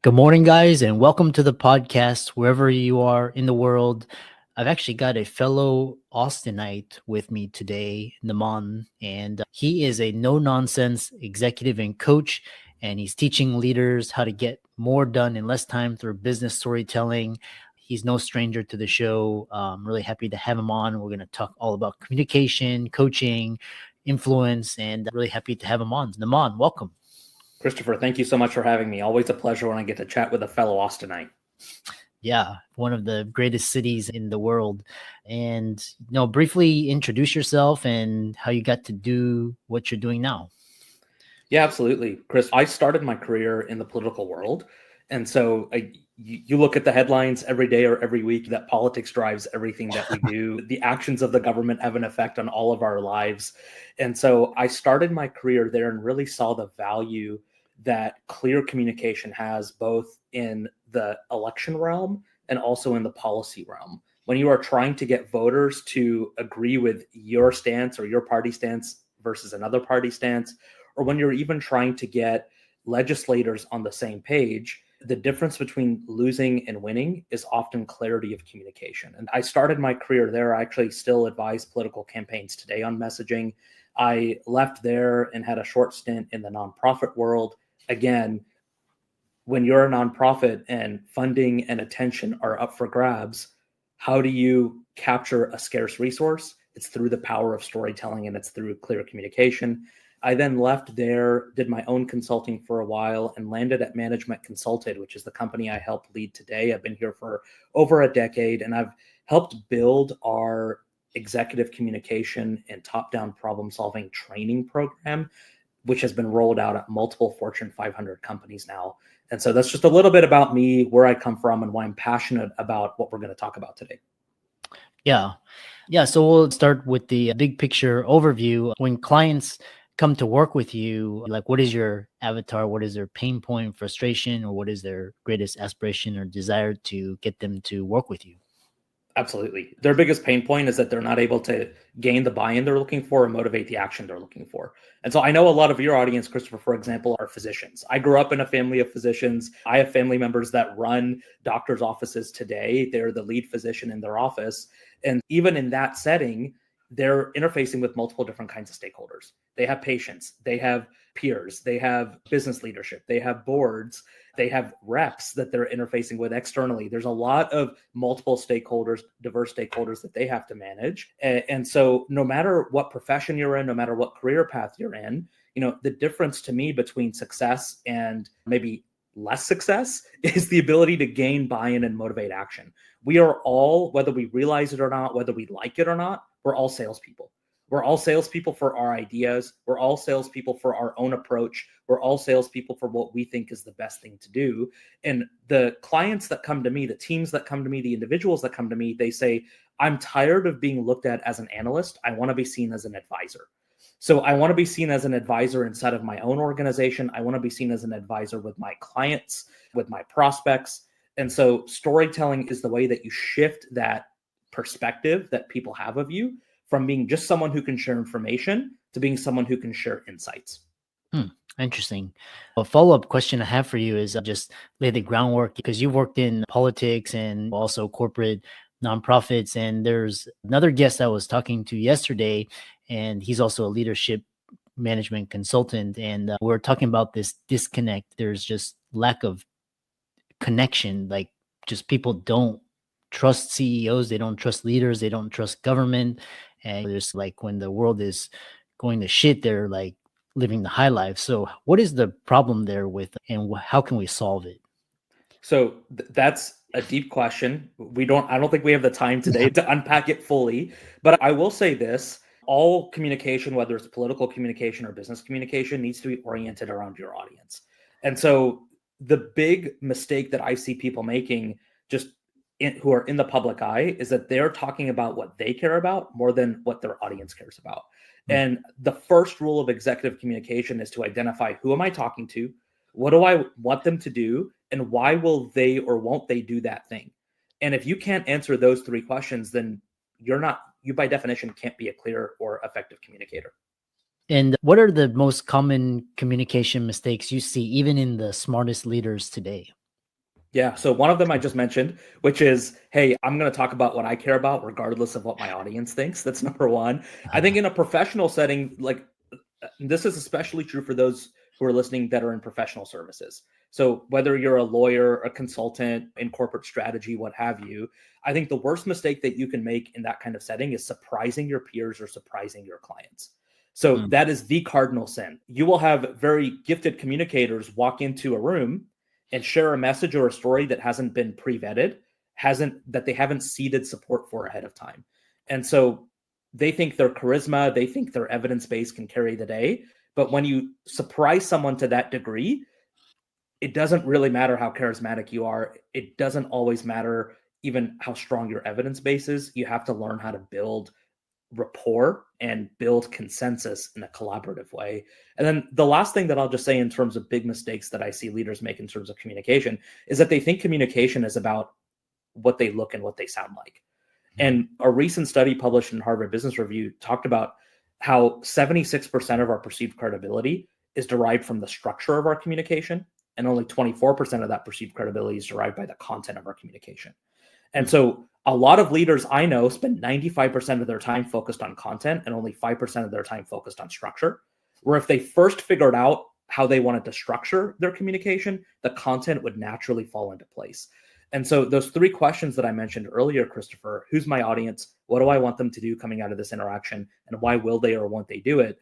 Good morning, guys, and welcome to the podcast wherever you are in the world. I've actually got a fellow Austinite with me today, Namaan, and he is a no nonsense executive and coach, and he's teaching leaders how to get more done in less time through business storytelling. He's no stranger to the show. I'm really happy to have him on. We're going to talk all about communication, coaching, influence, and really happy to have him on. Namaan, welcome. Christopher, thank you so much for having me. Always a pleasure when I get to chat with a fellow Austinite. Yeah, one of the greatest cities in the world. And, briefly introduce yourself and how you got to do what you're doing now. Yeah, absolutely. Chris, I started my career in the political world. And so you look at the headlines every day or every week that politics drives everything that we do. The actions of the government have an effect on all of our lives. And so I started my career there and really saw the value that clear communication has both in the election realm and also in the policy realm. When you are trying to get voters to agree with your stance or your party stance versus another party stance, or when you're even trying to get legislators on the same page, the difference between losing and winning is often clarity of communication. And I started my career there. I actually still advise political campaigns today on messaging. I left there and had a short stint in the nonprofit world. Again, when you're a nonprofit and funding and attention are up for grabs, how do you capture a scarce resource? It's through the power of storytelling and it's through clear communication. I then left there, did my own consulting for a while, and landed at Management Consulted, which is the company I help lead today. I've been here for over a decade, and I've helped build our executive communication and top-down problem-solving training program, which has been rolled out at multiple Fortune 500 companies now. And so that's just a little bit about me, where I come from, and why I'm passionate about what we're going to talk about today. Yeah. So we'll start with the big picture overview. When clients come to work with you, like, what is your avatar? What is their pain point, frustration, or what is their greatest aspiration or desire to get them to work with you? Absolutely. Their biggest pain point is that they're not able to gain the buy-in they're looking for or motivate the action they're looking for. And so I know a lot of your audience, Christopher, for example, are physicians. I grew up in a family of physicians. I have family members that run doctors' offices today. They're the lead physician in their office. And even in that setting, they're interfacing with multiple different kinds of stakeholders. They have patients, they have peers, they have business leadership, they have boards, they have reps that they're interfacing with externally. There's a lot of multiple stakeholders, diverse stakeholders that they have to manage. And so no matter what profession you're in, no matter what career path you're in, the difference to me between success and maybe less success is the ability to gain buy-in and motivate action. We are all, whether we realize it or not, whether we like it or not, we're all salespeople. We're all salespeople for our ideas. We're all salespeople for our own approach. We're all salespeople for what we think is the best thing to do. And the clients that come to me, the teams that come to me, the individuals that come to me, they say, I'm tired of being looked at as an analyst. I want to be seen as an advisor. So I want to be seen as an advisor inside of my own organization. I want to be seen as an advisor with my clients, with my prospects. And so storytelling is the way that you shift that perspective that people have of you from being just someone who can share information to being someone who can share insights. Interesting. A follow-up question I have for you is just lay the groundwork, because you've worked in politics and also corporate nonprofits. And there's another guest I was talking to yesterday, and he's also a leadership management consultant. And we're talking about this disconnect. There's just lack of connection. Like, just people don't trust CEOs. They don't trust leaders. They don't trust government. And there's, like, when the world is going to shit, they're like living the high life. So what is the problem there with, and how can we solve it? So that's a deep question. I don't think we have the time today to unpack it fully, but I will say this: all communication, whether it's political communication or business communication, needs to be oriented around your audience. And so the big mistake that I see people making who are in the public eye is that they're talking about what they care about more than what their audience cares about. And the first rule of executive communication is to identify, who am I talking to? What do I want them to do? And why will they or won't they do that thing? And if you can't answer those three questions, then you by definition can't be a clear or effective communicator. And what are the most common communication mistakes you see, even in the smartest leaders today? Yeah. So one of them I just mentioned, which is, hey, I'm going to talk about what I care about, regardless of what my audience thinks. That's number one. I think in a professional setting, like this is especially true for those who are listening that are in professional services. So whether you're a lawyer, a consultant in corporate strategy, what have you, I think the worst mistake that you can make in that kind of setting is surprising your peers or surprising your clients. So Mm, that is the cardinal sin. You will have very gifted communicators walk into a room and share a message or a story that hasn't been pre-vetted, that they haven't seeded support for ahead of time. And so they think their charisma, they think their evidence base can carry the day. But when you surprise someone to that degree, it doesn't really matter how charismatic you are. It doesn't always matter even how strong your evidence base is. You have to learn how to build rapport and build consensus in a collaborative way. And then the last thing that I'll just say in terms of big mistakes that I see leaders make in terms of communication is that they think communication is about what they look and what they sound like. And a recent study published in Harvard Business Review talked about how 76% of our perceived credibility is derived from the structure of our communication, and only 24% of that perceived credibility is derived by the content of our communication. And mm, so a lot of leaders I know spend 95% of their time focused on content and only 5% of their time focused on structure. Where if they first figured out how they wanted to structure their communication, the content would naturally fall into place. And so those three questions that I mentioned earlier, Christopher, who's my audience? What do I want them to do coming out of this interaction? And why will they or won't they do it?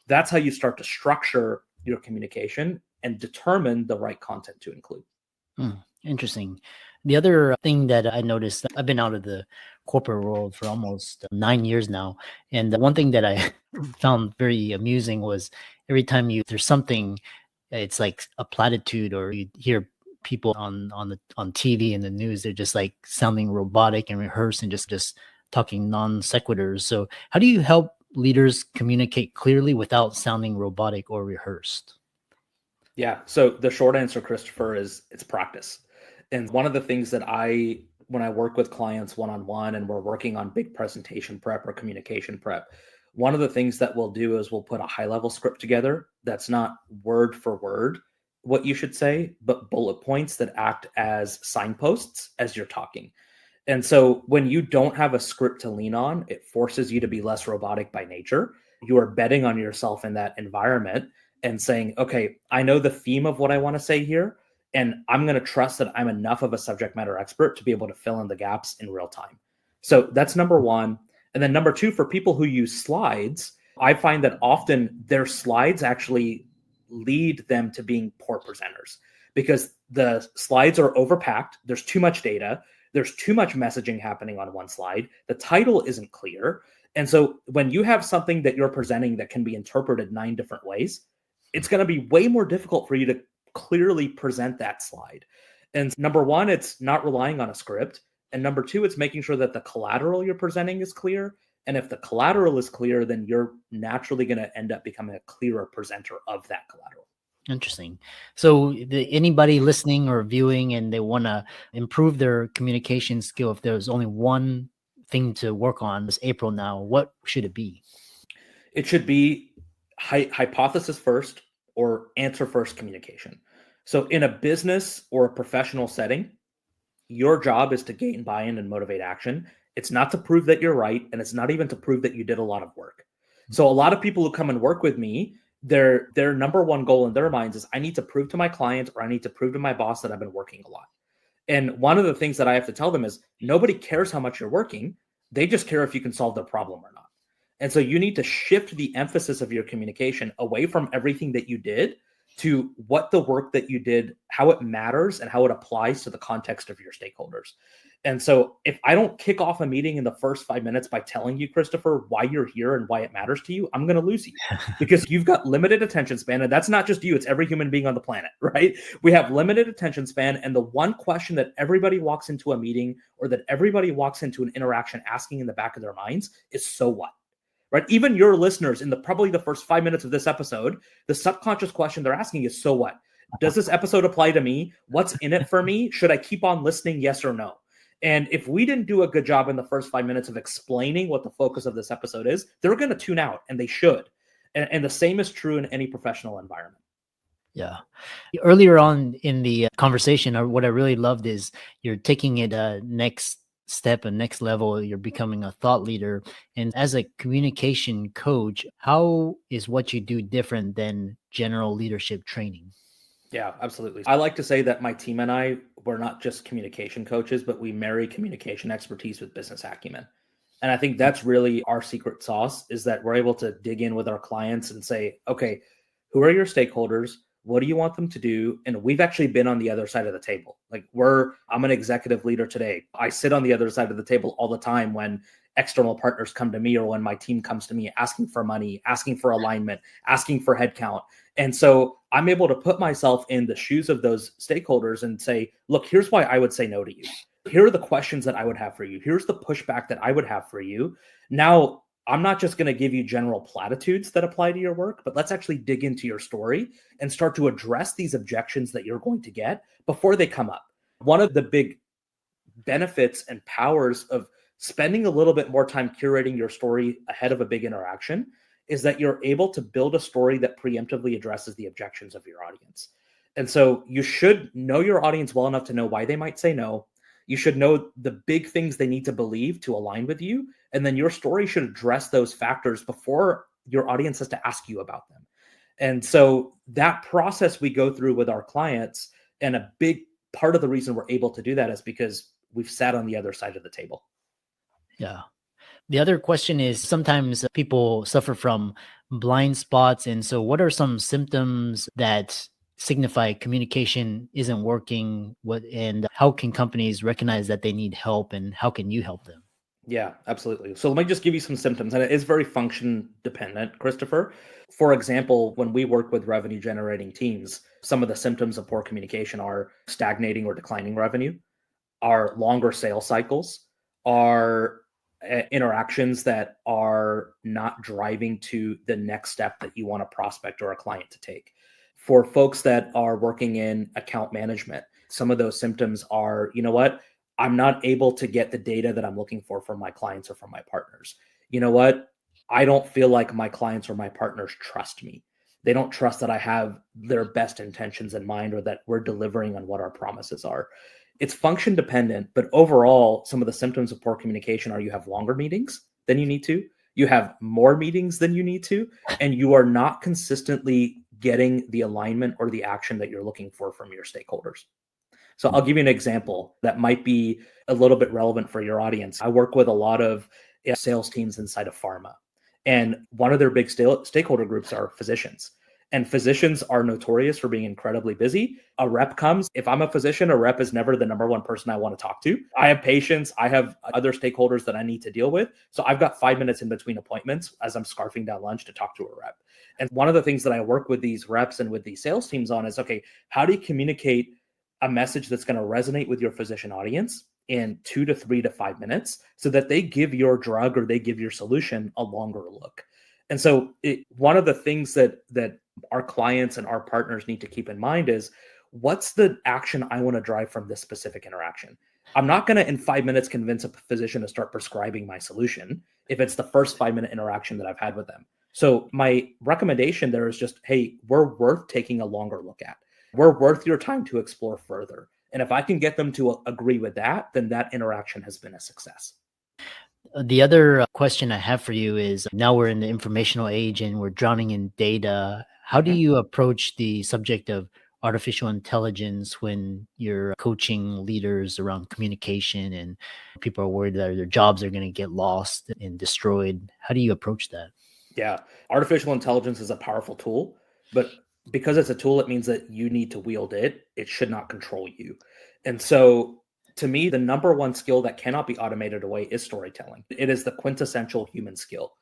That's how you start to structure your communication and determine the right content to include. Interesting. The other thing that I noticed, I've been out of the corporate world for almost 9 years now. And the one thing that I found very amusing was every time there's something, it's like a platitude, or you hear people on TV and the news, they're just like sounding robotic and rehearsed and just talking non sequiturs. So how do you help leaders communicate clearly without sounding robotic or rehearsed? Yeah. So the short answer, Christopher, is it's practice. And one of the things that when I work with clients one on one and we're working on big presentation prep or communication prep, one of the things that we'll do is we'll put a high level script together that's not word for word what you should say, but bullet points that act as signposts as you're talking. And so when you don't have a script to lean on, it forces you to be less robotic by nature. You are betting on yourself in that environment and saying, okay, I know the theme of what I want to say here, and I'm going to trust that I'm enough of a subject matter expert to be able to fill in the gaps in real time. So that's number one. And then number two, for people who use slides, I find that often their slides actually lead them to being poor presenters because the slides are overpacked. There's too much data. There's too much messaging happening on one slide. The title isn't clear. And so when you have something that you're presenting that can be interpreted 9 different ways, it's going to be way more difficult for you to clearly present that slide. And number one, it's not relying on a script. And number two, it's making sure that the collateral you're presenting is clear. And if the collateral is clear, then you're naturally going to end up becoming a clearer presenter of that collateral. Interesting. So, anybody listening or viewing and they want to improve their communication skill, if there's only one thing to work on this April now, what should it be? It should be hypothesis first or answer first communication. So, in a business or a professional setting, your job is to gain buy-in and motivate action. It's not to prove that you're right, and it's not even to prove that you did a lot of work. So a lot of people who come and work with me, their number one goal in their minds is I need to prove to my client or I need to prove to my boss that I've been working a lot. And one of the things that I have to tell them is nobody cares how much you're working. They just care if you can solve their problem or not. And so you need to shift the emphasis of your communication away from everything that you did to what the work that you did, how it matters and how it applies to the context of your stakeholders. And so if I don't kick off a meeting in the first 5 minutes by telling you, Christopher, why you're here and why it matters to you, I'm going to lose you because you've got limited attention span. And that's not just you, it's every human being on the planet, right? We have limited attention span. And the one question that everybody walks into a meeting or that everybody walks into an interaction asking in the back of their minds is, so what? Right? Even your listeners in probably the first 5 minutes of this episode, the subconscious question they're asking is, so what? Does this episode apply to me? What's in it for me? Should I keep on listening? Yes or no? And if we didn't do a good job in the first 5 minutes of explaining what the focus of this episode is, they're going to tune out, and they should. And the same is true in any professional environment. Yeah. Earlier on in the conversation, what I really loved is you're taking it a next step, a next level. You're becoming a thought leader. And as a communication coach, how is what you do different than general leadership training? Yeah, absolutely. I like to say that my team and I, we're not just communication coaches, but we marry communication expertise with business acumen. And I think that's really our secret sauce is that we're able to dig in with our clients and say, okay, who are your stakeholders? What do you want them to do? And we've actually been on the other side of the table. I'm an executive leader today. I sit on the other side of the table all the time when external partners come to me or when my team comes to me asking for money, asking for alignment, asking for headcount. And so I'm able to put myself in the shoes of those stakeholders and say, look, here's why I would say no to you. Here are the questions that I would have for you. Here's the pushback that I would have for you. Now, I'm not just going to give you general platitudes that apply to your work, but let's actually dig into your story and start to address these objections that you're going to get before they come up. One of the big benefits and powers of spending a little bit more time curating your story ahead of a big interaction is that you're able to build a story that preemptively addresses the objections of your audience. And so you should know your audience well enough to know why they might say no. You should know the big things they need to believe to align with you. And then your story should address those factors before your audience has to ask you about them. And so that process we go through with our clients, and a big part of the reason we're able to do that is because we've sat on the other side of the table. Yeah. The other question is sometimes people suffer from blind spots. And so, what are some symptoms that signify communication isn't working? And how can companies recognize that they need help, and how can you help them? Yeah, absolutely. So let me just give you some symptoms, and it is very function dependent, Christopher. For example, when we work with revenue generating teams, some of the symptoms of poor communication are stagnating or declining revenue, are longer sales cycles, are interactions that are not driving to the next step that you want a prospect or a client to take. For folks that are working in account management, some of those symptoms are, you know what? I'm not able to get the data that I'm looking for from my clients or from my partners. You know what? I don't feel like my clients or my partners trust me. They don't trust that I have their best intentions in mind or that we're delivering on what our promises are. It's function dependent, but overall, some of the symptoms of poor communication are you have longer meetings than you need to, you have more meetings than you need to, and you are not consistently getting the alignment or the action that you're looking for from your stakeholders. So I'll give you an example that might be a little bit relevant for your audience. I work with a lot of sales teams inside of pharma, and one of their big stakeholder groups are physicians. And physicians are notorious for being incredibly busy. A rep comes. If I'm a physician, a rep is never the number one person I want to talk to. I have patients. I have other stakeholders that I need to deal with. So I've got 5 minutes in between appointments as I'm scarfing down lunch to talk to a rep. And one of the things that I work with these reps and with these sales teams on is, okay, how do you communicate a message that's going to resonate with your physician audience in 2 to 3 to 5 minutes so that they give your drug or they give your solution a longer look. And so one of the things that our clients and our partners need to keep in mind is, what's the action I want to drive from this specific interaction? I'm not going to in 5 minutes convince a physician to start prescribing my solution if it's the first 5 minute interaction that I've had with them. So my recommendation there is just, hey, we're worth taking a longer look at. We're worth your time to explore further. And if I can get them to agree with that, then that interaction has been a success. The other question I have for you is now we're in the informational age and we're drowning in data. How do Mhm. you approach the subject of artificial intelligence when you're coaching leaders around communication and people are worried that their jobs are going to get lost and destroyed? How do you approach that? Yeah. Artificial intelligence is a powerful tool, but because it's a tool, it means that you need to wield it. It should not control you. And so, to me, the number one skill that cannot be automated away is storytelling. It is the quintessential human skill.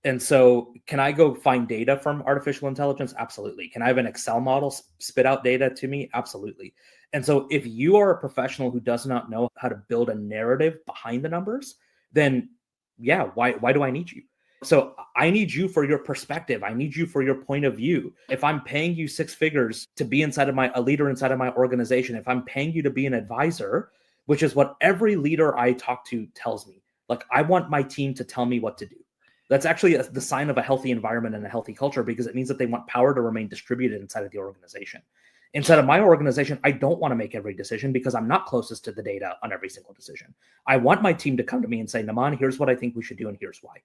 And so, can I go find data from artificial intelligence? Absolutely. Can I have an Excel model spit out data to me? Absolutely. And so, if you are a professional who does not know how to build a narrative behind the numbers, then yeah, why do I need you? So I need you for your perspective. I need you for your point of view. If I'm paying you six figures to be inside of a leader inside of my organization, if I'm paying you to be an advisor, which is what every leader I talk to tells me, like, I want my team to tell me what to do. That's actually the sign of a healthy environment and a healthy culture, because it means that they want power to remain distributed inside of the organization. Inside of my organization, I don't want to make every decision because I'm not closest to the data on every single decision. I want my team to come to me and say, Namaan, here's what I think we should do, and here's why.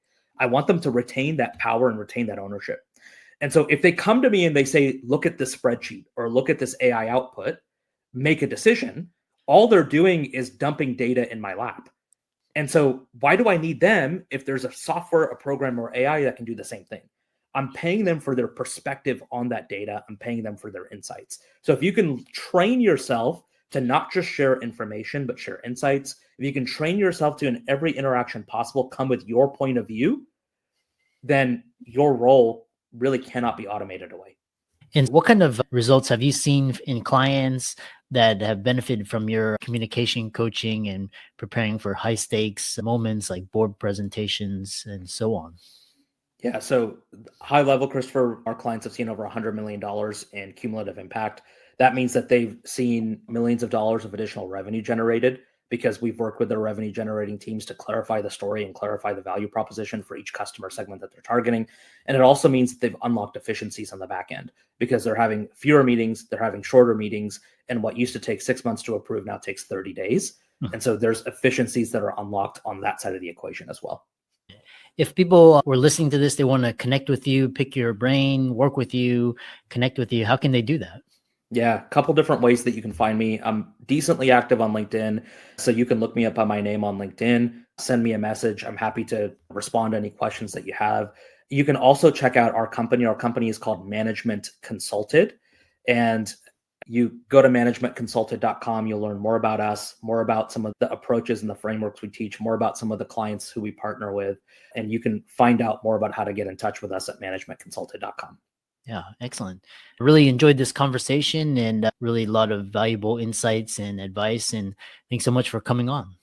I want them to retain that power and retain that ownership. And so if they come to me and they say, look at this spreadsheet or look at this AI output, make a decision, all they're doing is dumping data in my lap. And so why do I need them if there's a software, a program, or AI that can do the same thing? I'm paying them for their perspective on that data. I'm paying them for their insights. So if you can train yourself to not just share information, but share insights, if you can train yourself to, in every interaction possible, come with your point of view, then your role really cannot be automated away. And what kind of results have you seen in clients that have benefited from your communication coaching and preparing for high stakes moments like board presentations and so on? Yeah, so high level, Christopher, our clients have seen over $100 million in cumulative impact. That means that they've seen millions of dollars of additional revenue generated because we've worked with their revenue generating teams to clarify the story and clarify the value proposition for each customer segment that they're targeting. And it also means that they've unlocked efficiencies on the back end because they're having fewer meetings, they're having shorter meetings, and what used to take 6 months to approve now takes 30 days. And so there's efficiencies that are unlocked on that side of the equation as well. If people were listening to this, they want to connect with you, pick your brain, work with you, connect with you, how can they do that? Yeah, a couple different ways that you can find me. I'm decently active on LinkedIn, so you can look me up by my name on LinkedIn, send me a message. I'm happy to respond to any questions that you have. You can also check out our company. Our company is called Management Consulted, and you go to managementconsulted.com. You'll learn more about us, more about some of the approaches and the frameworks we teach, more about some of the clients who we partner with, and you can find out more about how to get in touch with us at managementconsulted.com. Yeah, excellent. I really enjoyed this conversation and really a lot of valuable insights and advice. And thanks so much for coming on.